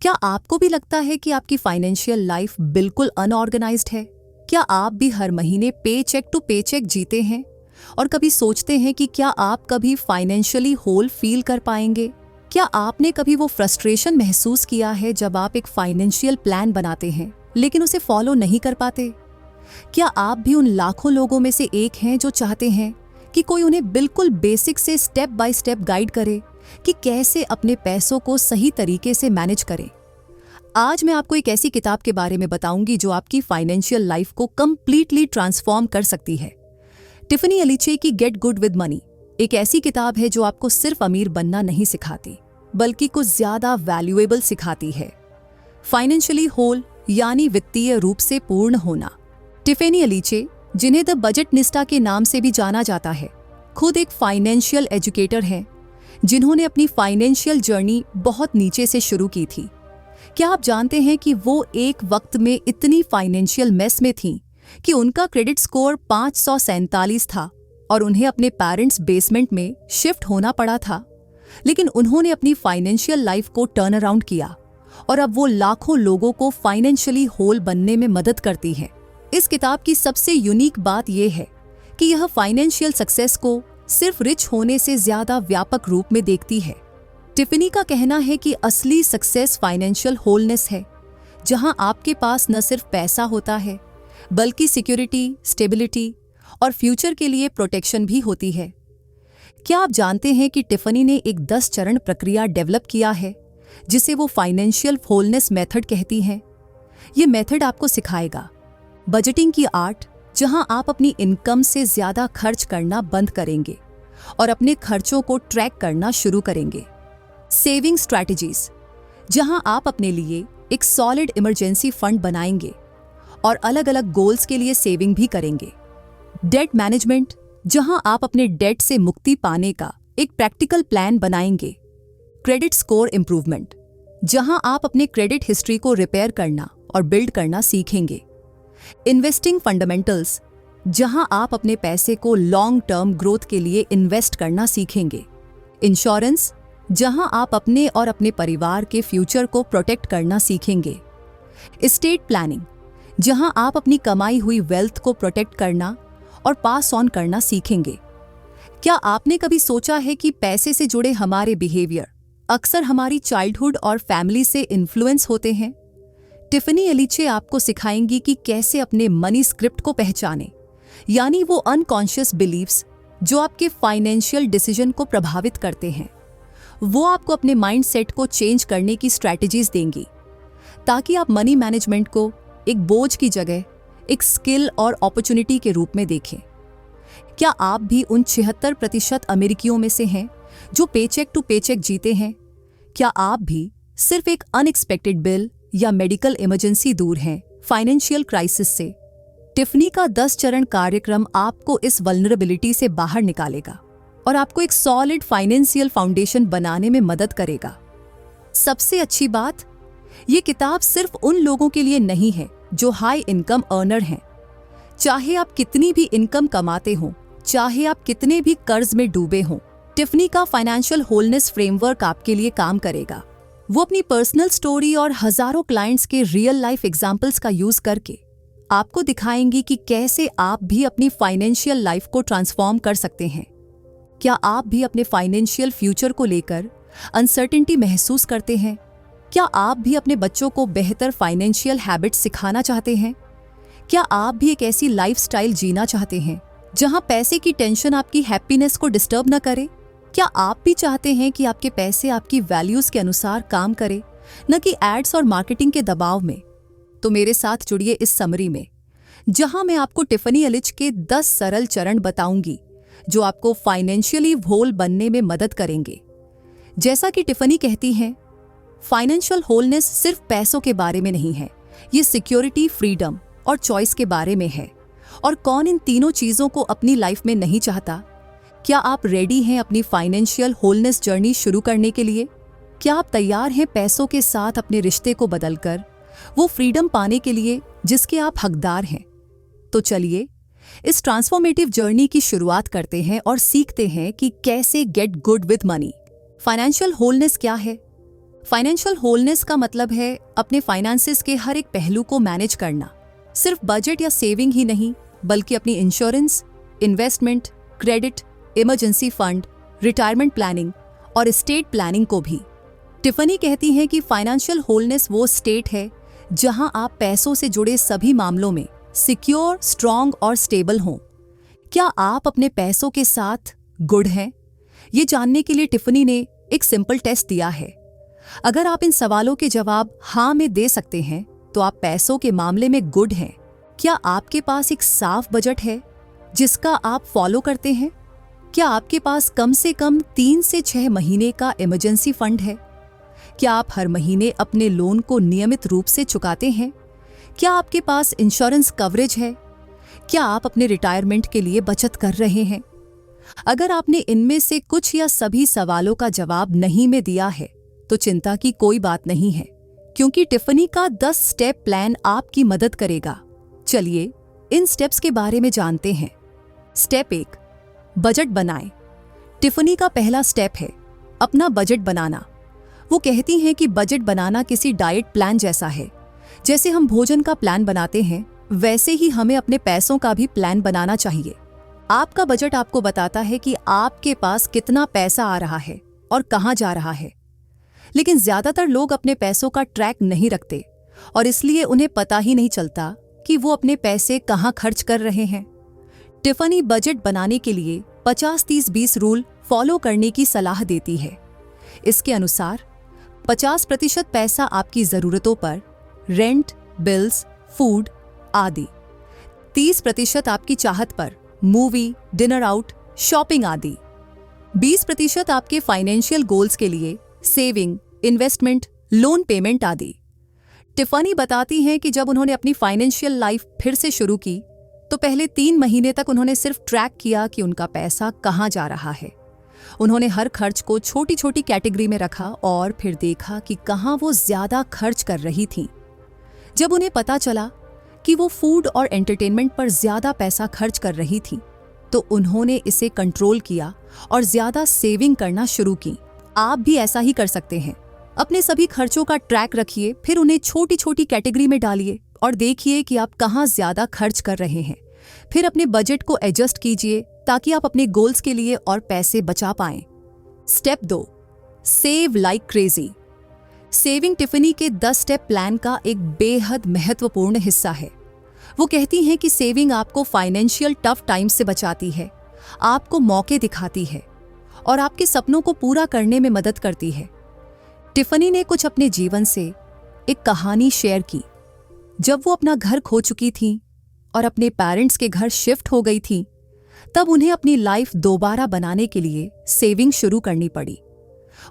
क्या आपको भी लगता है कि आपकी फाइनेंशियल लाइफ बिल्कुल अनऑर्गेनाइज्ड है? क्या आप भी हर महीने पे चेक टू पे चेक जीते हैं और कभी सोचते हैं कि क्या आप कभी फाइनेंशियली होल फील कर पाएंगे? क्या आपने कभी वो फ्रस्ट्रेशन महसूस किया है जब आप एक फाइनेंशियल प्लान बनाते हैं लेकिन उसे फॉलो नहीं कर पाते? क्या आप भी उन लाखों लोगों में से एक हैं जो चाहते हैं कि कोई उन्हें बिल्कुल बेसिक से स्टेप बाय स्टेप गाइड करे कि कैसे अपने पैसों को सही तरीके से मैनेज करें? आज मैं आपको एक ऐसी किताब के बारे में बताऊंगी जो आपकी फाइनेंशियल लाइफ को कंप्लीटली ट्रांसफॉर्म कर सकती है। टिफनी अलीचे की गेट गुड विद मनी एक ऐसी किताब है जो आपको सिर्फ अमीर बनना नहीं सिखाती बल्कि कुछ ज्यादा वैल्यूएबल सिखाती है। फाइनेंशियली होल यानी वित्तीय रूप से पूर्ण होना। टिफनी अलीचे, जिन्हें द बजट निस्टा के नाम से भी जाना जाता है, खुद एक फाइनेंशियल एजुकेटर हैं जिन्होंने अपनी फाइनेंशियल जर्नी बहुत नीचे से शुरू की थी। क्या आप जानते हैं कि वो एक वक्त में इतनी फाइनेंशियल मेस में थीं कि उनका क्रेडिट स्कोर 547 था और उन्हें अपने पेरेंट्स बेसमेंट में शिफ्ट होना पड़ा था, लेकिन उन्होंने अपनी फाइनेंशियल लाइफ को टर्न अराउंड किया और अब वो लाखों लोगों को फाइनेंशियली होल बनने में मदद करती है। इस किताब की सबसे यूनिक बात यह है कि यह फाइनेंशियल सक्सेस को सिर्फ रिच होने से ज्यादा व्यापक रूप में देखती है। टिफनी का कहना है कि असली सक्सेस फाइनेंशियल होलनेस है, जहां आपके पास न सिर्फ पैसा होता है बल्कि सिक्योरिटी, स्टेबिलिटी और फ्यूचर के लिए प्रोटेक्शन भी होती है। क्या आप जानते हैं कि टिफनी ने एक 10 चरण प्रक्रिया डेवलप किया है जिसे वो फाइनेंशियल होलनेस मेथड कहती हैं? ये मेथड आपको सिखाएगा बजटिंग की आर्ट, जहां आप अपनी इनकम से ज्यादा खर्च करना बंद करेंगे और अपने खर्चों को ट्रैक करना शुरू करेंगे। सेविंग स्ट्रैटेजीज, जहां आप अपने लिए एक सॉलिड इमरजेंसी फंड बनाएंगे और अलग अलग गोल्स के लिए सेविंग भी करेंगे। डेट मैनेजमेंट, जहां आप अपने डेट से मुक्ति पाने का एक प्रैक्टिकल प्लान बनाएंगे। क्रेडिट स्कोर इंप्रूवमेंट, जहां आप अपने क्रेडिट हिस्ट्री को रिपेयर करना और बिल्ड करना सीखेंगे। इन्वेस्टिंग फंडामेंटल्स, जहां आप अपने पैसे को लॉन्ग टर्म ग्रोथ के लिए इन्वेस्ट करना सीखेंगे। इंश्योरेंस, जहां आप अपने और अपने परिवार के फ्यूचर को प्रोटेक्ट करना सीखेंगे। एस्टेट प्लानिंग, जहां आप अपनी कमाई हुई वेल्थ को प्रोटेक्ट करना और पास ऑन करना सीखेंगे। क्या आपने कभी सोचा है कि पैसे से जुड़े हमारे बिहेवियर अक्सर हमारी चाइल्डहुड और फैमिली से इन्फ्लुएंस होते हैं? टिफनी अलीचे आपको सिखाएंगी कि कैसे अपने मनी स्क्रिप्ट को पहचानें, यानी वो अनकॉन्शियस बिलीव्स जो आपके फाइनेंशियल डिसीजन को प्रभावित करते हैं। वो आपको अपने माइंडसेट को चेंज करने की स्ट्रैटेजीज देंगी ताकि आप मनी मैनेजमेंट को एक बोझ की जगह एक स्किल और अपॉर्चुनिटी के रूप में देखें। क्या आप भी उन 76% अमेरिकियों में से हैं जो पेचेक टू पेचेक जीते हैं? क्या आप भी सिर्फ एक अनएक्सपेक्टेड बिल या मेडिकल इमरजेंसी दूर हैं फाइनेंशियल क्राइसिस से? टिफनी का 10 चरण कार्यक्रम आपको इस वल्नरेबिलिटी से बाहर निकालेगा और आपको एक सॉलिड फाइनेंशियल फाउंडेशन बनाने में मदद करेगा। सबसे अच्छी बात, ये किताब सिर्फ उन लोगों के लिए नहीं है जो हाई इनकम अर्नर हैं। चाहे आप कितनी भी इनकम कमाते हो, चाहे आप कितने भी कर्ज में डूबे हों, टिफनी का फाइनेंशियल होलनेस फ्रेमवर्क आपके लिए काम करेगा। वो अपनी पर्सनल स्टोरी और हजारों क्लाइंट्स के रियल लाइफ एग्जाम्पल्स का यूज करके आपको दिखाएंगी कि कैसे आप भी अपनी फाइनेंशियल लाइफ को ट्रांसफॉर्म कर सकते हैं। क्या आप भी अपने फाइनेंशियल फ्यूचर को लेकर अनसर्टेनिटी महसूस करते हैं? क्या आप भी अपने बच्चों को बेहतर फाइनेंशियल हैबिट्स सिखाना चाहते हैं? क्या आप भी एक ऐसी लाइफस्टाइल जीना चाहते हैं जहां पैसे की टेंशन आपकी हैप्पीनेस को डिस्टर्ब न करे? क्या आप भी चाहते हैं कि आपके पैसे आपकी वैल्यूज के अनुसार काम करे, न कि एड्स और मार्केटिंग के दबाव में? तो मेरे साथ जुड़िए इस समरी में, जहां मैं आपको टिफनी अलीचे के 10 सरल चरण बताऊंगी जो आपको फाइनेंशियली होल बनने में मदद करेंगे। जैसा कि टिफनी कहती हैं, फाइनेंशियल होलनेस सिर्फ पैसों के बारे में नहीं है, ये सिक्योरिटी, फ्रीडम और चॉइस के बारे में है। और कौन इन तीनों चीजों को अपनी लाइफ में नहीं चाहता? क्या आप रेडी हैं अपनी फाइनेंशियल होलनेस जर्नी शुरू करने के लिए? क्या आप तैयार हैं पैसों के साथ अपने रिश्ते को बदलकर वो फ्रीडम पाने के लिए जिसके आप हकदार हैं? तो चलिए इस ट्रांसफॉर्मेटिव जर्नी की शुरुआत करते हैं और सीखते हैं कि कैसे get good with money. Financial wholeness क्या है? फाइनेंशियल होलनेस का मतलब है अपने फाइनेंसेस के हर एक पहलू को मैनेज करना। सिर्फ बजट या सेविंग ही नहीं, बल्कि अपनी insurance, investment, credit, emergency fund, retirement planning और एस्टेट प्लानिंग को भी। टिफनी कहती हैं कि फाइनेंशियल होलनेस वो स्टेट है जहां आप पैसों से जुड़े सभी मामलों में सिक्योर, स्ट्रांग और स्टेबल हों। क्या आप अपने पैसों के साथ गुड हैं? ये जानने के लिए टिफनी ने एक सिंपल टेस्ट दिया है। अगर आप इन सवालों के जवाब हाँ में दे सकते हैं तो आप पैसों के मामले में गुड हैं। क्या आपके पास एक साफ बजट है जिसका आप फॉलो करते हैं? क्या आपके पास कम से कम 3 से 6 महीने का इमरजेंसी फंड है? क्या आप हर महीने अपने लोन को नियमित रूप से चुकाते हैं? क्या आपके पास इंश्योरेंस कवरेज है? क्या आप अपने रिटायरमेंट के लिए बचत कर रहे हैं? अगर आपने इनमें से कुछ या सभी सवालों का जवाब नहीं में दिया है तो चिंता की कोई बात नहीं है, क्योंकि टिफनी का 10 स्टेप प्लान आपकी मदद करेगा। चलिए इन स्टेप्स के बारे में जानते हैं। स्टेप 1, बजट बनाएं। टिफनी का पहला स्टेप है अपना बजट बनाना। वो कहती हैं कि बजट बनाना किसी डाइट प्लान जैसा है। जैसे हम भोजन का प्लान बनाते हैं, वैसे ही हमें अपने पैसों का भी प्लान बनाना चाहिए। आपका बजट आपको बताता है कि आपके पास कितना पैसा आ रहा है और कहाँ जा रहा है। लेकिन ज्यादातर लोग अपने पैसों का ट्रैक नहीं रखते और इसलिए उन्हें पता ही नहीं चलता कि वो अपने पैसे कहाँ खर्च कर रहे हैं। टिफनी बजट बनाने के लिए 50-30-20 रूल फॉलो करने की सलाह देती है। इसके अनुसार 50% पैसा आपकी जरूरतों पर, रेंट, बिल्स, फूड आदि। 30% आपकी चाहत पर, मूवी, डिनर आउट, शॉपिंग आदि। 20% आपके फाइनेंशियल गोल्स के लिए, सेविंग, इन्वेस्टमेंट, लोन पेमेंट आदि। टिफनी बताती हैं कि जब उन्होंने अपनी फाइनेंशियल लाइफ फिर से शुरू की तो पहले 3 महीने तक उन्होंने सिर्फ ट्रैक किया कि उनका पैसा कहाँ जा रहा है। उन्होंने हर खर्च को छोटी छोटी कैटेगरी में रखा और फिर देखा कि कहाँ वो ज्यादा खर्च कर रही थीं। जब उन्हें पता चला कि वो फूड और एंटरटेनमेंट पर ज्यादा पैसा खर्च कर रही थी तो उन्होंने इसे कंट्रोल किया और ज्यादा सेविंग करना शुरू की। आप भी ऐसा ही कर सकते हैं। अपने सभी खर्चों का ट्रैक रखिए, फिर उन्हें छोटी छोटी कैटेगरी में डालिए और देखिए कि आप कहाँ ज्यादा खर्च कर रहे हैं। फिर अपने बजट को एडजस्ट कीजिए ताकि आप अपने गोल्स के लिए और पैसे बचा पाएं। Step 2, save like crazy. Saving Tiffany के 10 स्टेप प्लान का एक बेहद महत्वपूर्ण हिस्सा है। वो कहती हैं कि सेविंग आपको फाइनेंशियल टफ टाइम से बचाती है, आपको मौके दिखाती है और आपके सपनों को पूरा करने में मदद करती है। टिफनी ने कुछ अपने जीवन से एक कहानी शेयर की। जब वो अपना घर खो चुकी थीं और अपने पेरेंट्स के घर शिफ्ट हो गई थीं, तब उन्हें अपनी लाइफ दोबारा बनाने के लिए सेविंग शुरू करनी पड़ी।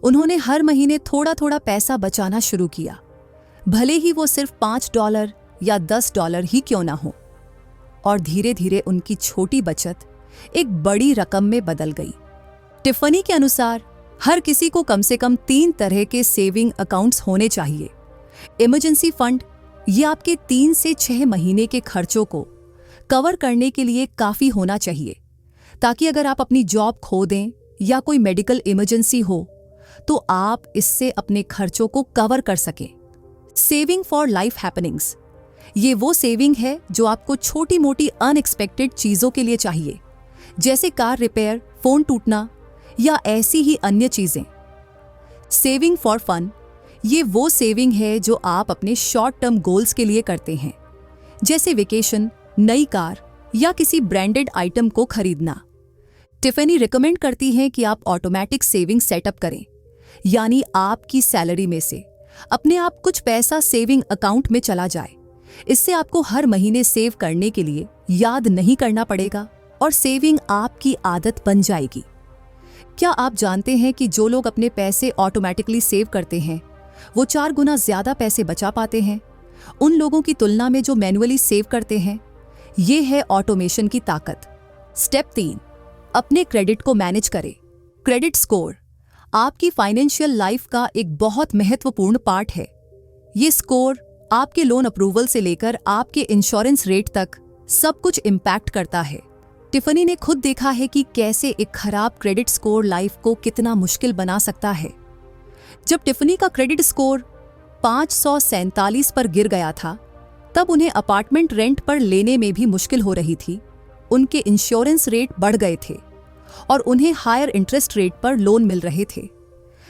उन्होंने हर महीने थोड़ा थोड़ा पैसा बचाना शुरू किया, भले ही वो सिर्फ $5 या $10 ही क्यों ना हो। और धीरे धीरे उनकी छोटी बचत एक बड़ी रकम में बदल गई। टिफनी के अनुसार हर किसी को कम से कम 3 तरह के सेविंग अकाउंट्स होने चाहिए। इमरजेंसी फंड, ये आपके 3 से 6 महीने के खर्चों को कवर करने के लिए काफी होना चाहिए, ताकि अगर आप अपनी जॉब खो दें या कोई मेडिकल इमरजेंसी हो तो आप इससे अपने खर्चों को कवर कर सकें। सेविंग फॉर लाइफ हैपनिंग्स, ये वो सेविंग है जो आपको छोटी मोटी अनएक्सपेक्टेड चीजों के लिए चाहिए, जैसे कार रिपेयर, फोन टूटना या ऐसी ही अन्य चीजें। सेविंग फॉर फन, ये वो सेविंग है जो आप अपने शॉर्ट टर्म गोल्स के लिए करते हैं, जैसे वेकेशन, नई कार या किसी ब्रांडेड आइटम को खरीदना। टिफनी रिकमेंड करती हैं कि आप ऑटोमेटिक सेविंग सेटअप करें, यानी आपकी सैलरी में से अपने आप कुछ पैसा सेविंग अकाउंट में चला जाए। इससे आपको हर महीने सेव करने के लिए याद नहीं करना पड़ेगा और सेविंग आपकी आदत बन जाएगी। क्या आप जानते हैं कि जो लोग अपने पैसे ऑटोमेटिकली सेव करते हैं वो 4 गुना ज्यादा पैसे बचा पाते हैं उन लोगों की तुलना में जो मैन्युअली सेव करते हैं? ये है ऑटोमेशन की ताकत। स्टेप 3, अपने क्रेडिट को मैनेज करें। क्रेडिट स्कोर आपकी फाइनेंशियल लाइफ का एक बहुत महत्वपूर्ण पार्ट है। ये स्कोर आपके लोन अप्रूवल से लेकर आपके इंश्योरेंस रेट तक सब कुछ इम्पैक्ट करता है। टिफनी ने खुद देखा है कि कैसे एक खराब क्रेडिट स्कोर लाइफ को कितना मुश्किल बना सकता है। जब टिफनी का क्रेडिट स्कोर 547 पर गिर गया था, तब उन्हें अपार्टमेंट रेंट पर लेने में भी मुश्किल हो रही थी। उनके इंश्योरेंस रेट बढ़ गए थे और उन्हें हायर इंटरेस्ट रेट पर लोन मिल रहे थे।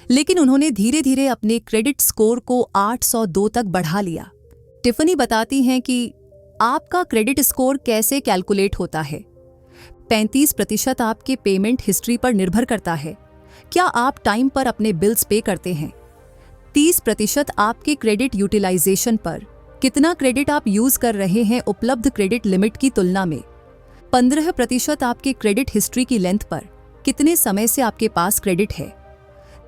लेकिन उन्होंने धीरे धीरे अपने क्रेडिट स्कोर को 802 तक बढ़ा लिया। टिफनी बताती हैं कि आपका क्रेडिट स्कोर कैसे कैलकुलेट होता है। 35% आपके पेमेंट हिस्ट्री पर निर्भर करता है। क्या आप टाइम पर अपने बिल्स पे करते हैं? 30% आपके क्रेडिट यूटिलाइजेशन पर, कितना क्रेडिट आप यूज कर रहे हैं उपलब्ध क्रेडिट लिमिट की तुलना में। 15% आपके क्रेडिट हिस्ट्री की लेंथ पर, कितने समय से आपके पास क्रेडिट है।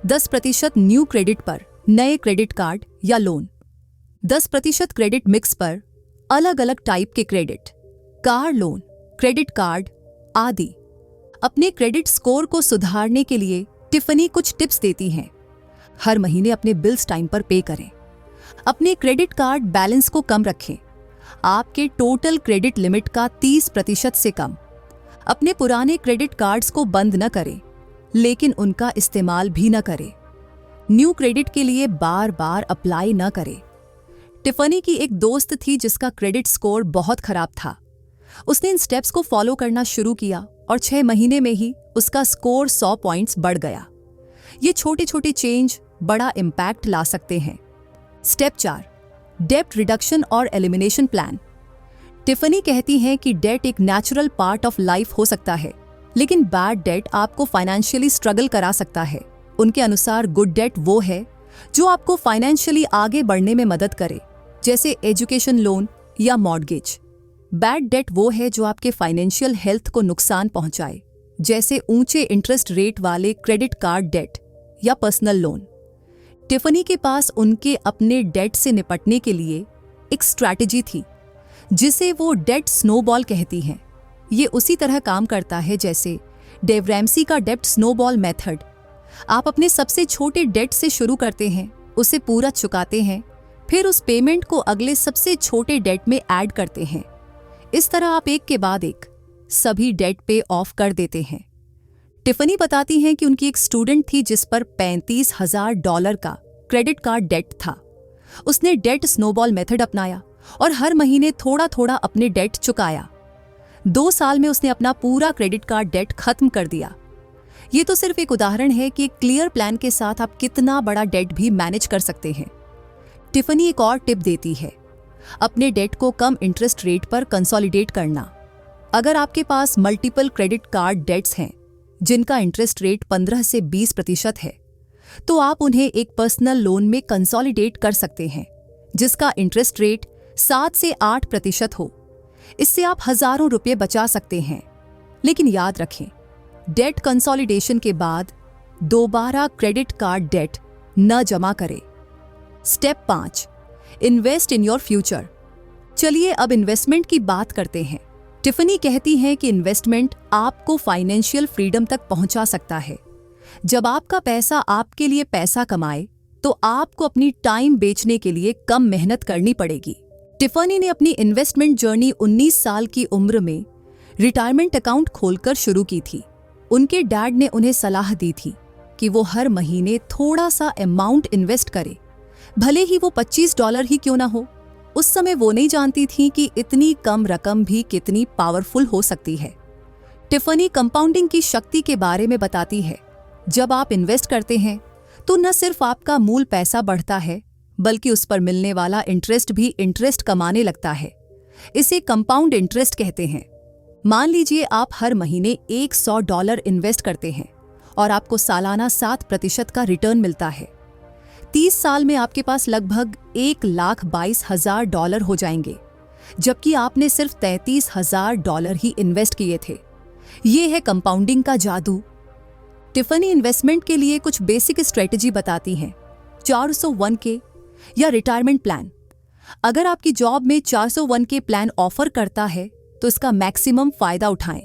10% न्यू क्रेडिट पर, नए क्रेडिट कार्ड या लोन। 10% क्रेडिट मिक्स पर, अलग अलग टाइप के credit, car loan, credit card आदि। अपने क्रेडिट स्कोर को सुधारने के लिए टिफनी कुछ टिप्स देती हैं। हर महीने अपने बिल्स टाइम पर पे करें। अपने क्रेडिट कार्ड बैलेंस को कम रखें, आपके टोटल क्रेडिट लिमिट का 30% से कम। अपने पुराने क्रेडिट कार्ड्स को बंद न करें, लेकिन उनका इस्तेमाल भी न करें। न्यू क्रेडिट के लिए बार बार अप्लाई न करें। टिफनी की एक दोस्त थी जिसका क्रेडिट स्कोर बहुत खराब था। उसने इन स्टेप्स को फॉलो करना शुरू किया और 6 महीने में ही उसका स्कोर 100 पॉइंट्स बढ़ गया। ये छोटे छोटे चेंज बड़ा इम्पैक्ट ला सकते हैं। स्टेप 4, डेब्ट रिडक्शन और एलिमिनेशन प्लान। टिफनी कहती हैं कि डेट एक नेचुरल पार्ट ऑफ लाइफ हो सकता है, लेकिन बैड डेट आपको फाइनेंशियली स्ट्रगल करा सकता है। उनके अनुसार गुड डेट वो है जो आपको फाइनेंशियली आगे बढ़ने में मदद करे, जैसे एजुकेशन लोन या मॉर्गेज। बैड डेट वो है जो आपके फाइनेंशियल हेल्थ को नुकसान पहुंचाए, जैसे ऊंचे इंटरेस्ट रेट वाले क्रेडिट कार्ड डेट या पर्सनल लोन। टिफनी के पास उनके अपने डेट से निपटने के लिए एक स्ट्रैटेजी थी, जिसे वो डेट स्नोबॉल कहती हैं। ये उसी तरह काम करता है जैसे डेव रैमसी का डेट स्नोबॉल मेथड। आप अपने सबसे छोटे डेट से शुरू करते हैं, उसे पूरा चुकाते हैं, फिर उस पेमेंट को अगले सबसे छोटे डेट में ऐड करते हैं। इस तरह आप एक के बाद एक सभी डेट पे ऑफ कर देते हैं। टिफनी बताती हैं कि उनकी एक स्टूडेंट थी जिस पर $35,000 का क्रेडिट कार्ड डेट था। उसने डेट स्नोबॉल मेथड अपनाया और हर महीने थोड़ा थोड़ा अपने डेट चुकाया। 2 साल में उसने अपना पूरा क्रेडिट कार्ड डेट खत्म कर दिया। ये तो सिर्फ एक उदाहरण है कि एक क्लियर प्लान के साथ आप कितना बड़ा डेट भी मैनेज कर सकते हैं। टिफनी एक और टिप देती है, अपने डेट को कम इंटरेस्ट रेट पर कंसोलिडेट करना। अगर आपके पास मल्टीपल क्रेडिट कार्ड डेट्स हैं जिनका इंटरेस्ट रेट 15 से 20% है, तो आप उन्हें एक पर्सनल लोन में कंसोलिडेट कर सकते हैं जिसका इंटरेस्ट रेट 7 से 8% हो। इससे आप हजारों रुपये बचा सकते हैं। लेकिन याद रखें, डेट कंसोलिडेशन के बाद दोबारा क्रेडिट कार्ड डेट न जमा करें। Step 5, invest in your future. चलिए अब इन्वेस्टमेंट की बात करते हैं। टिफनी कहती हैं कि इन्वेस्टमेंट आपको फाइनेंशियल फ्रीडम तक पहुंचा सकता है। जब आपका पैसा आपके लिए पैसा कमाए, तो आपको अपनी टाइम बेचने के लिए कम मेहनत करनी पड़ेगी। टिफनी ने अपनी इन्वेस्टमेंट जर्नी 19 साल की उम्र में रिटायरमेंट अकाउंट खोलकर शुरू की थी। उनके डैड ने उन्हें सलाह दी थी कि वो हर महीने थोड़ा सा अमाउंट इन्वेस्ट करे, भले ही वो $25 ही क्यों ना हो। उस समय वो नहीं जानती थी कि इतनी कम रकम भी कितनी पावरफुल हो सकती है। टिफनी कंपाउंडिंग की शक्ति के बारे में बताती है। जब आप इन्वेस्ट करते हैं तो न सिर्फ आपका मूल पैसा बढ़ता है, बल्कि उस पर मिलने वाला इंटरेस्ट भी इंटरेस्ट कमाने लगता है। इसे कंपाउंड इंटरेस्ट कहते हैं। मान लीजिए आप हर महीने $100 इन्वेस्ट करते हैं और आपको सालाना 7% का रिटर्न मिलता है। 30 साल में आपके पास लगभग $1,22,000 हो जाएंगे, जबकि आपने सिर्फ $33,000 ही इन्वेस्ट किए थे। ये है कंपाउंडिंग का जादू। टिफनी इन्वेस्टमेंट के लिए कुछ बेसिक स्ट्रेटजी बताती हैं। 401k या रिटायरमेंट प्लान। अगर आपकी जॉब में 401k प्लान ऑफर करता है तो इसका मैक्सिमम फायदा उठाएं,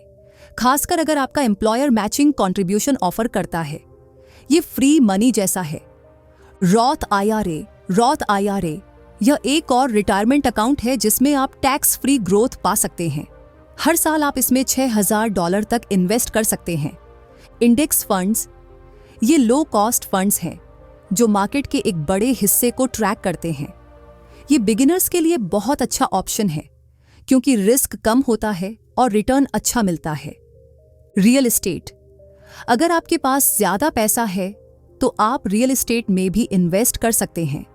खासकर अगर आपका एम्प्लॉयर मैचिंग कंट्रीब्यूशन ऑफर करता है। ये फ्री मनी जैसा है। रॉथ आईआरए यह एक और रिटायरमेंट अकाउंट है जिसमें आप टैक्स फ्री ग्रोथ पा सकते हैं। हर साल आप इसमें $6,000 तक इन्वेस्ट कर सकते हैं। इंडेक्स फंड्स, ये लो कॉस्ट फंड्स हैं जो मार्केट के एक बड़े हिस्से को ट्रैक करते हैं। ये बिगिनर्स के लिए बहुत अच्छा ऑप्शन है क्योंकि रिस्क कम होता है और रिटर्न अच्छा मिलता है। रियल एस्टेट, अगर आपके पास ज्यादा पैसा है तो आप रियल एस्टेट में भी इन्वेस्ट कर सकते हैं।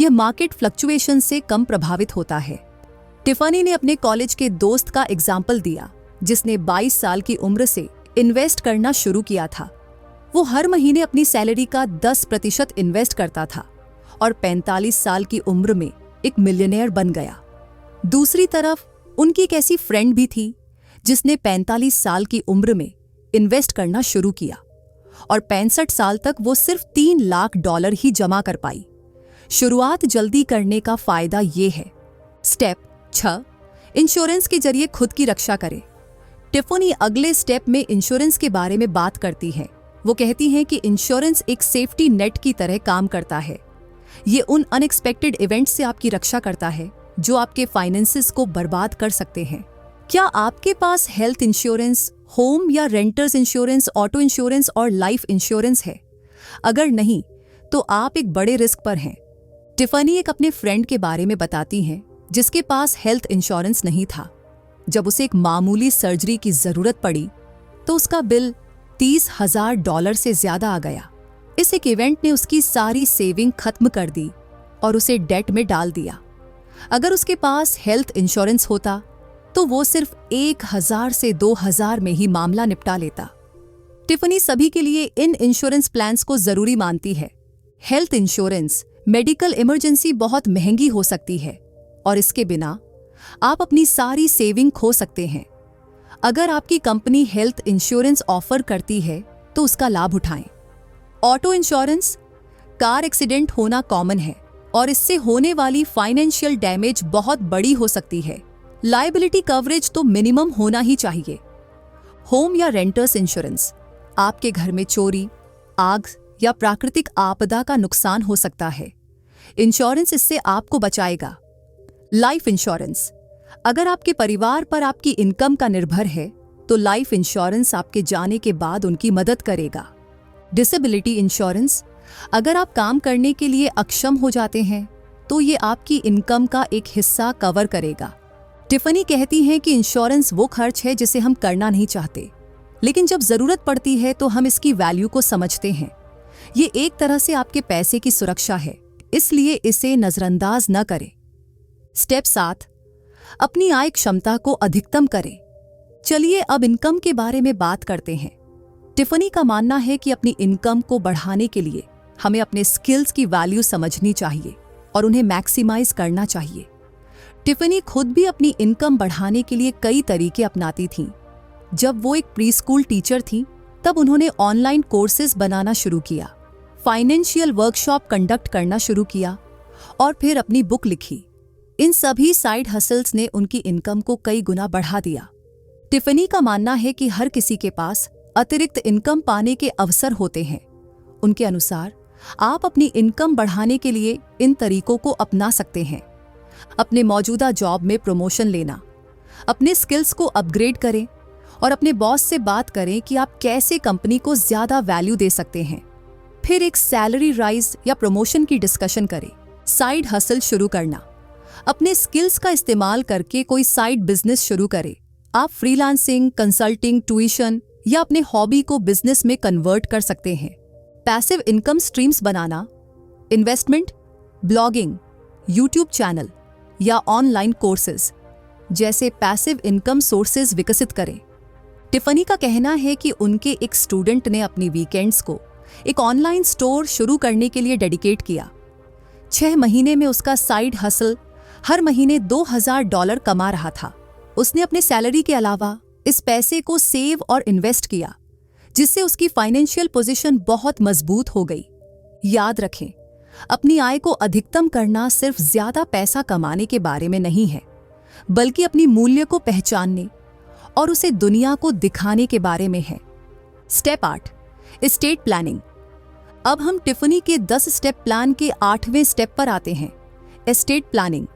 यह मार्केट फ्लक्चुएशन से कम प्रभावित होता है। टिफनी ने अपने कॉलेज के दोस्त का एग्जाम्पल दिया जिसने 22 साल की उम्र से इन्वेस्ट करना शुरू किया था। वो हर महीने अपनी सैलरी का 10% इन्वेस्ट करता था और 45 साल की उम्र में एक मिलियनेयर बन गया। दूसरी तरफ उनकी एक ऐसी फ्रेंड भी थी जिसने 45 साल की उम्र में इन्वेस्ट करना शुरू किया और 65 साल तक वो सिर्फ $3 लाख ही जमा कर पाई। शुरुआत जल्दी करने का फायदा ये है। स्टेप 6, इंश्योरेंस के जरिए खुद की रक्षा करें। टिफनी अगले स्टेप में इंश्योरेंस के बारे में बात करती है। वो कहती हैं कि इंश्योरेंस एक सेफ्टी नेट की तरह काम करता है। ये उन अनएक्सपेक्टेड इवेंट्स से आपकी रक्षा करता है जो आपके फाइनेंसेस को बर्बाद कर सकते हैं। क्या आपके पास हेल्थ इंश्योरेंस, होम या रेंटर्स इंश्योरेंस, ऑटो इंश्योरेंस और लाइफ इंश्योरेंस है? अगर नहीं तो आप एक बड़े रिस्क पर हैं। टिफनी एक अपने फ्रेंड के बारे में बताती हैं जिसके पास हेल्थ इंश्योरेंस नहीं था। जब उसे एक मामूली सर्जरी की जरूरत पड़ी तो उसका बिल $30,000 से ज्यादा आ गया। इस एक इवेंट ने उसकी सारी सेविंग खत्म कर दी और उसे डेट में डाल दिया। अगर उसके पास हेल्थ इंश्योरेंस होता तो वो सिर्फ 1,000 से 2,000 में ही मामला निपटा लेता। टिफनी सभी के लिए इन इंश्योरेंस प्लान्स को जरूरी मानती है। हेल्थ इंश्योरेंस मेडिकल इमरजेंसी बहुत महंगी हो सकती है और इसके बिना आप अपनी सारी सेविंग खो सकते हैं। अगर आपकी कंपनी हेल्थ इंश्योरेंस ऑफर करती है तो उसका लाभ उठाएं। ऑटो इंश्योरेंस, कार एक्सीडेंट होना कॉमन है और इससे होने वाली फाइनेंशियल डैमेज बहुत बड़ी हो सकती है। लायबिलिटी कवरेज तो मिनिमम होना ही चाहिए। होम या रेंटर्स इंश्योरेंस, आपके घर में चोरी, आग या प्राकृतिक आपदा का नुकसान हो सकता है। इंश्योरेंस इससे आपको बचाएगा। लाइफ इंश्योरेंस, अगर आपके परिवार पर आपकी इनकम का निर्भर है तो लाइफ इंश्योरेंस आपके जाने के बाद उनकी मदद करेगा। डिसेबिलिटी इंश्योरेंस, अगर आप काम करने के लिए अक्षम हो जाते हैं तो ये आपकी इनकम का एक हिस्सा कवर करेगा। टिफनी कहती हैं कि इंश्योरेंस वो खर्च है जिसे हम करना नहीं चाहते, लेकिन जब जरूरत पड़ती है तो हम इसकी वैल्यू को समझते हैं। ये एक तरह से आपके पैसे की सुरक्षा है, इसलिए इसे नजरअंदाज न करें। स्टेप 7, अपनी आय क्षमता को अधिकतम करें। चलिए अब इनकम के बारे में बात करते हैं। टिफनी का मानना है कि अपनी इनकम को बढ़ाने के लिए हमें अपने स्किल्स की वैल्यू समझनी चाहिए और उन्हें मैक्सिमाइज करना चाहिए। टिफनी खुद भी अपनी इनकम बढ़ाने के लिए कई तरीके अपनाती थीं। जब वो एक प्री स्कूल टीचर थीं, तब उन्होंने ऑनलाइन कोर्सेज बनाना शुरू किया, फाइनेंशियल वर्कशॉप कंडक्ट करना शुरू किया और फिर अपनी बुक लिखी। इन सभी साइड हसल्स ने उनकी इनकम को कई गुना बढ़ा दिया। टिफनी का मानना है कि हर किसी के पास अतिरिक्त इनकम पाने के अवसर होते हैं। उनके अनुसार आप अपनी इनकम बढ़ाने के लिए इन तरीकों को अपना सकते हैं। अपने मौजूदा जॉब में प्रमोशन लेना, अपने स्किल्स को अपग्रेड करें और अपने बॉस से बात करें कि आप कैसे कंपनी को ज्यादा वैल्यू दे सकते हैं। फिर एक सैलरी राइज या प्रमोशन की डिस्कशन करें। साइड हसल शुरू करना, अपने स्किल्स का इस्तेमाल करके कोई साइड बिजनेस शुरू करें। आप फ्रीलांसिंग, कंसल्टिंग, ट्यूशन या अपने हॉबी को बिजनेस में कन्वर्ट कर सकते हैं। पैसिव इनकम स्ट्रीम्स बनाना, इन्वेस्टमेंट, ब्लॉगिंग, यूट्यूब चैनल या ऑनलाइन कोर्सेज जैसे पैसिव इनकम सोर्सेज विकसित करें। टिफनी का कहना है कि उनके एक स्टूडेंट ने अपनी वीकेंड्स को एक ऑनलाइन स्टोर शुरू करने के लिए डेडिकेट किया। 6 महीने में उसका साइड हसल हर महीने $2,000 कमा रहा था। उसने अपने सैलरी के अलावा इस पैसे को सेव और इन्वेस्ट किया, जिससे उसकी फाइनेंशियल पोजीशन बहुत मजबूत हो गई। याद रखें, अपनी आय को अधिकतम करना सिर्फ ज्यादा पैसा कमाने के बारे में नहीं है, बल्कि अपनी मूल्य को पहचानने और उसे दुनिया को दिखाने के बारे में है। Step 8, estate planning. अब हम टिफनी के 10 स्टेप प्लान के 8वें स्टेप पर आते हैं, एस्टेट प्लानिंग।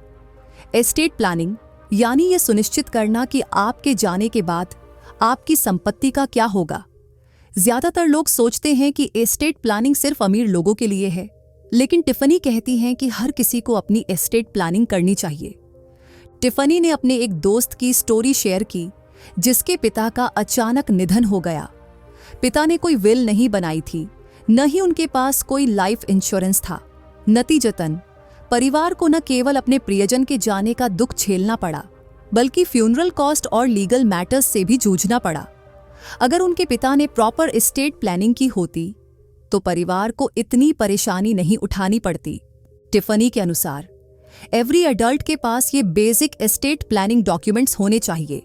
एस्टेट प्लानिंग यानी ये सुनिश्चित करना कि आपके जाने के बाद आपकी संपत्ति का क्या होगा। ज्यादातर लोग सोचते हैं कि एस्टेट प्लानिंग सिर्फ अमीर लोगों के लिए है, लेकिन टिफनी कहती हैं कि हर किसी को अपनी एस्टेट प्लानिंग करनी चाहिए। टिफनी ने अपने एक दोस्त की स्टोरी शेयर की जिसके पिता का अचानक निधन हो गया। पिता ने कोई विल नहीं बनाई थी, न ही उनके पास कोई लाइफ इंश्योरेंस था। नतीजतन परिवार को न केवल अपने प्रियजन के जाने का दुख झेलना पड़ा, बल्कि फ्यूनरल कॉस्ट और लीगल मैटर्स से भी जूझना पड़ा। अगर उनके पिता ने प्रॉपर एस्टेट प्लानिंग की होती तो परिवार को इतनी परेशानी नहीं उठानी पड़ती। टिफनी के अनुसार एवरी एडल्ट के पास ये बेसिक एस्टेट प्लानिंग डॉक्यूमेंट्स होने चाहिए।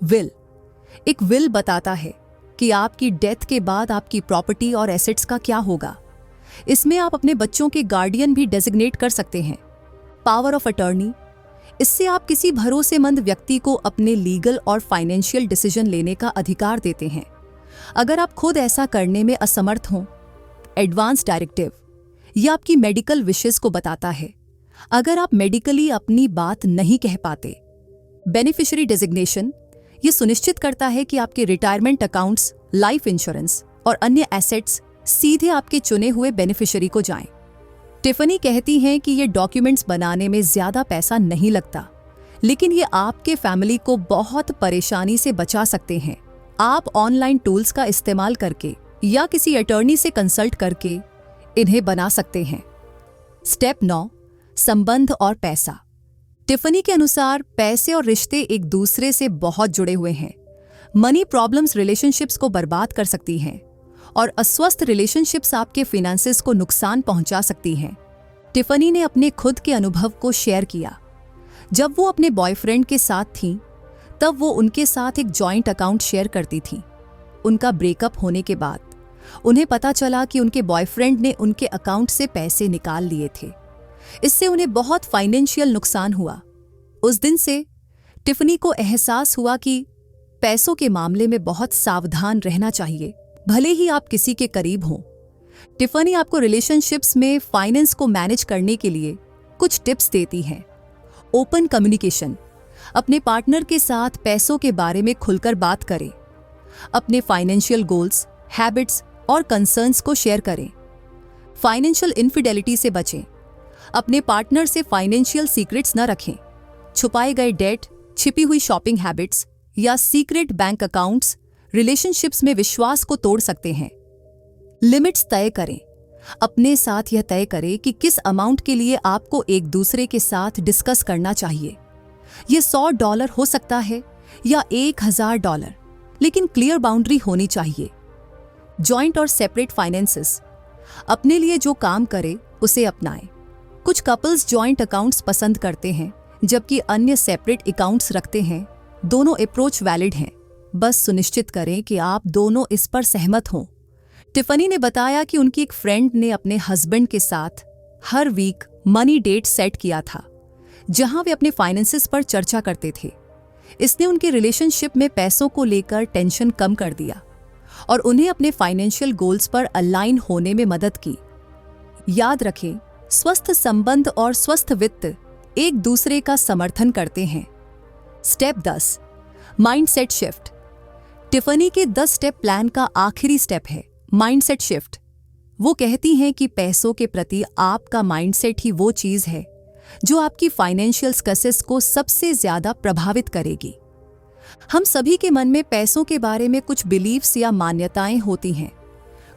विल, एक विल बताता है कि आपकी डेथ के बाद आपकी प्रॉपर्टी और एसेट्स का क्या होगा। इसमें आप अपने बच्चों के गार्डियन भी डेजिग्नेट कर सकते हैं। पावर ऑफ अटॉर्नी, इससे आप किसी भरोसेमंद व्यक्ति को अपने लीगल और फाइनेंशियल डिसीजन लेने का अधिकार देते हैं अगर आप खुद ऐसा करने में असमर्थ हों। एडवांस डायरेक्टिव, यह आपकी मेडिकल विशेस को बताता है अगर आप मेडिकली अपनी बात नहीं कह पाते। बेनिफिशियरी डेजिग्नेशन, यह सुनिश्चित करता है कि आपके रिटायरमेंट अकाउंट्स, लाइफ इंश्योरेंस और अन्य एसेट्स सीधे आपके चुने हुए बेनिफिशियरी को जाएं। टिफनी कहती हैं कि ये डॉक्यूमेंट्स बनाने में ज्यादा पैसा नहीं लगता, लेकिन ये आपके फैमिली को बहुत परेशानी से बचा सकते हैं। आप ऑनलाइन टूल्स का इस्तेमाल करके या किसी अटॉर्नी से कंसल्ट करके इन्हें बना सकते हैं। स्टेप 9, संबंध और पैसा। टिफनी के अनुसार पैसे और रिश्ते एक दूसरे से बहुत जुड़े हुए हैं। मनी प्रॉब्लम्स रिलेशनशिप्स को बर्बाद कर सकती हैं और अस्वस्थ रिलेशनशिप्स आपके फिनेंसेस को नुकसान पहुंचा सकती हैं। टिफनी ने अपने खुद के अनुभव को शेयर किया। जब वो अपने बॉयफ्रेंड के साथ थीं, तब वो उनके साथ एक जॉइंट अकाउंट शेयर करती थीं। उनका ब्रेकअप होने के बाद उन्हें पता चला कि उनके बॉयफ्रेंड ने उनके अकाउंट से पैसे निकाल लिए थे। इससे उन्हें बहुत फाइनेंशियल नुकसान हुआ। उस दिन से टिफनी को एहसास हुआ कि पैसों के मामले में बहुत सावधान रहना चाहिए, भले ही आप किसी के करीब हों। टिफनी आपको रिलेशनशिप्स में फाइनेंस को मैनेज करने के लिए कुछ टिप्स देती हैं। ओपन कम्युनिकेशन, अपने पार्टनर के साथ पैसों के बारे में खुलकर बात करें। अपने फाइनेंशियल गोल्स, हैबिट्स और कंसर्न्स को शेयर करें। फाइनेंशियल इनफिडेलिटी से बचें। अपने पार्टनर से फाइनेंशियल सीक्रेट्स न रखें। छुपाए गए डेट, छिपी हुई शॉपिंग हैबिट्स या सीक्रेट बैंक अकाउंट्स रिलेशनशिप्स में विश्वास को तोड़ सकते हैं। लिमिट्स तय करें। अपने साथ यह तय करें कि किस अमाउंट के लिए आपको एक दूसरे के साथ डिस्कस करना चाहिए। यह $100 हो सकता है या $1000, लेकिन क्लियर बाउंड्री होनी चाहिए। जॉइंट और सेपरेट फाइनेंसेस, अपने लिए जो काम करे उसे अपनाएं। कुछ कपल्स जॉइंट अकाउंट्स पसंद करते हैं जबकि अन्य सेपरेट अकाउंट्स रखते हैं। दोनों अप्रोच वैलिड हैं, बस सुनिश्चित करें कि आप दोनों इस पर सहमत हों। टिफनी ने बताया कि उनकी एक फ्रेंड ने अपने हस्बैंड के साथ हर वीक मनी डेट सेट किया था, जहां वे अपने फाइनेंसेस पर चर्चा करते थे। इसने उनके रिलेशनशिप में पैसों को लेकर टेंशन कम कर दिया और उन्हें अपने फाइनेंशियल गोल्स पर अलाइन होने में मदद की। याद रखें, स्वस्थ संबंध और स्वस्थ वित्त एक दूसरे का समर्थन करते हैं। Step 10, mindset shift. टिफनी के 10 स्टेप प्लान का आखिरी स्टेप है माइंडसेट शिफ्ट। वो कहती हैं कि पैसों के प्रति आपका माइंडसेट ही वो चीज है जो आपकी फाइनेंशियल सक्सेस को सबसे ज्यादा प्रभावित करेगी। हम सभी के मन में पैसों के बारे में कुछ बिलीव्स या मान्यताएं होती हैं।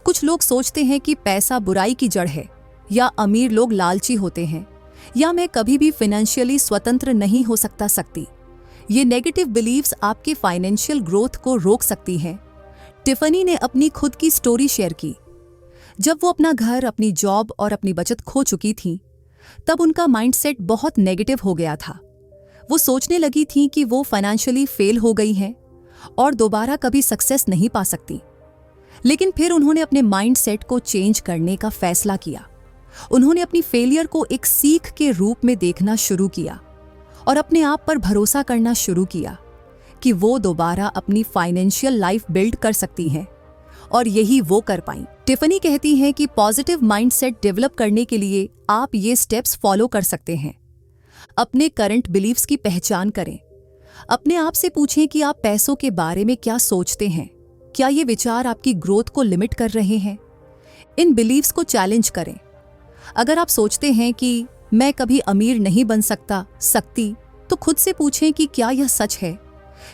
कुछ लोग सोचते हैं कि पैसा बुराई की जड़ है, या अमीर लोग लालची होते हैं, या मैं कभी भी फाइनेंशियली स्वतंत्र नहीं हो सकती। ये नेगेटिव बिलीव्स आपके फाइनेंशियल ग्रोथ को रोक सकती हैं। टिफनी ने अपनी खुद की स्टोरी शेयर की। जब वो अपना घर, अपनी जॉब और अपनी बचत खो चुकी थीं, तब उनका माइंडसेट बहुत नेगेटिव हो गया था। वो सोचने लगी थीं कि वो फाइनेंशियली फेल हो गई हैं और दोबारा कभी सक्सेस नहीं पा सकती। लेकिन फिर उन्होंने अपने माइंडसेट को चेंज करने का फैसला किया। उन्होंने अपनी फेलियर को एक सीख के रूप में देखना शुरू किया और अपने आप पर भरोसा करना शुरू किया कि वो दोबारा अपनी फाइनेंशियल लाइफ बिल्ड कर सकती हैं, और यही वो कर पाईं। टिफनी कहती हैं कि पॉजिटिव माइंडसेट डेवलप करने के लिए आप ये स्टेप्स फॉलो कर सकते हैं। अपने करंट बिलीव्स की पहचान करें। अपने आप से पूछें कि आप पैसों के बारे में क्या सोचते हैं। क्या ये विचार आपकी ग्रोथ को लिमिट कर रहे हैं? इन बिलीव्स को चैलेंज करें। अगर आप सोचते हैं कि मैं कभी अमीर नहीं बन सकती, तो खुद से पूछें कि क्या यह सच है?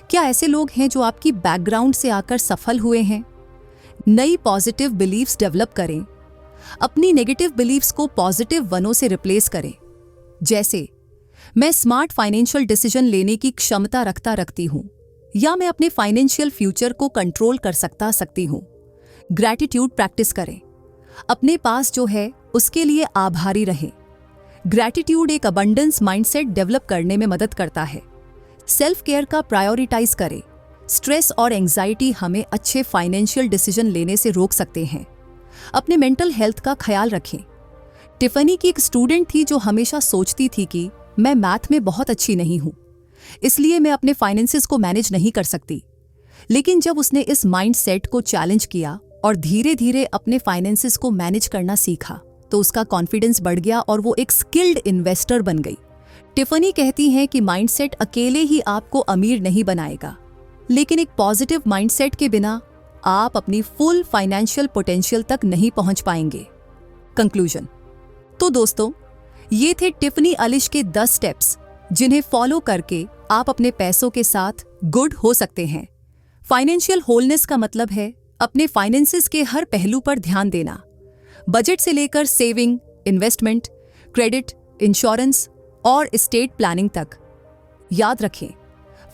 क्या ऐसे लोग हैं जो आपकी बैकग्राउंड से आकर सफल हुए हैं? नई पॉजिटिव बिलीव्स डेवलप करें। अपनी नेगेटिव बिलीव्स को पॉजिटिव वनों से रिप्लेस करें। जैसे, मैं स्मार्ट फाइनेंशियल डिसीजन लेने की क्षमता रखती हूं, या मैं अपने फाइनेंशियल फ्यूचर को कंट्रोल कर सकती हूं। ग्रैटिट्यूड प्रैक्टिस करें। अपने पास जो है उसके लिए आभारी रहें। ग्रैटिट्यूड एक अबंडेंस माइंडसेट डेवलप करने में मदद करता है। सेल्फ केयर का प्रायोरिटाइज करें। स्ट्रेस और एंजाइटी हमें अच्छे फाइनेंशियल डिसीजन लेने से रोक सकते हैं। अपने मेंटल हेल्थ का ख्याल रखें। टिफनी की एक स्टूडेंट थी जो हमेशा सोचती थी कि मैं मैथ में बहुत अच्छी नहीं हूं, इसलिए मैं अपने फाइनेंसेस को मैनेज नहीं कर सकती। लेकिन जब उसने इस माइंडसेट को चैलेंज किया और धीरे धीरे अपने फाइनेंसेस को मैनेज करना सीखा, तो उसका कॉन्फिडेंस बढ़ गया और वो एक स्किल्ड इन्वेस्टर बन गई। टिफनी कहती हैं कि माइंडसेट अकेले ही आपको अमीर नहीं बनाएगा, लेकिन एक पॉजिटिव माइंडसेट के बिना आप अपनी फुल फाइनेंशियल पोटेंशियल तक नहीं पहुंच पाएंगे। कंक्लूजन। तो दोस्तों, ये थे टिफनी अलिश के 10 स्टेप्स, जिन्हें फॉलो करके आप अपने पैसों के साथ गुड हो सकते हैं। फाइनेंशियल होलनेस का मतलब है अपने फाइनेंसेस के हर पहलू पर ध्यान देना, बजट से लेकर सेविंग, इन्वेस्टमेंट, क्रेडिट, इंश्योरेंस और एस्टेट प्लानिंग तक। याद रखें,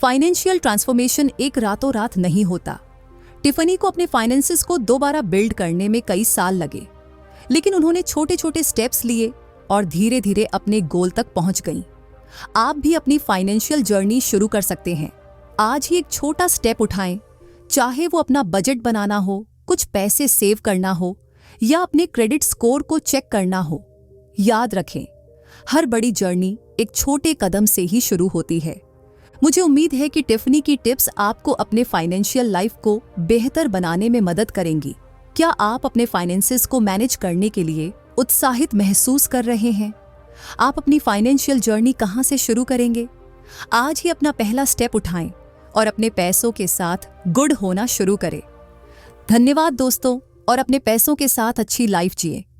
फाइनेंशियल ट्रांसफॉर्मेशन एक रातों रात नहीं होता। टिफनी को अपने फाइनेंसेस को दोबारा बिल्ड करने में कई साल लगे, लेकिन उन्होंने छोटे छोटे स्टेप्स लिए और धीरे धीरे अपने गोल तक पहुंच गईं। आप भी अपनी फाइनेंशियल जर्नी शुरू कर सकते हैं। आज ही एक छोटा स्टेप उठाएं, चाहे वो अपना बजट बनाना हो, कुछ पैसे सेव करना हो, या अपने क्रेडिट स्कोर को चेक करना हो। याद रखें, हर बड़ी जर्नी एक छोटे कदम से ही शुरू होती है। मुझे उम्मीद है कि टिफनी की टिप्स आपको अपने फाइनेंशियल लाइफ को बेहतर बनाने में मदद करेंगी। क्या आप अपने फाइनेंसेस को मैनेज करने के लिए उत्साहित महसूस कर रहे हैं? आप अपनी फाइनेंशियल जर्नी कहां से शुरू करेंगे? आज ही अपना पहला स्टेप उठाएं और अपने पैसों के साथ गुड होना शुरू करें। धन्यवाद दोस्तों, और अपने पैसों के साथ अच्छी लाइफ जिएं।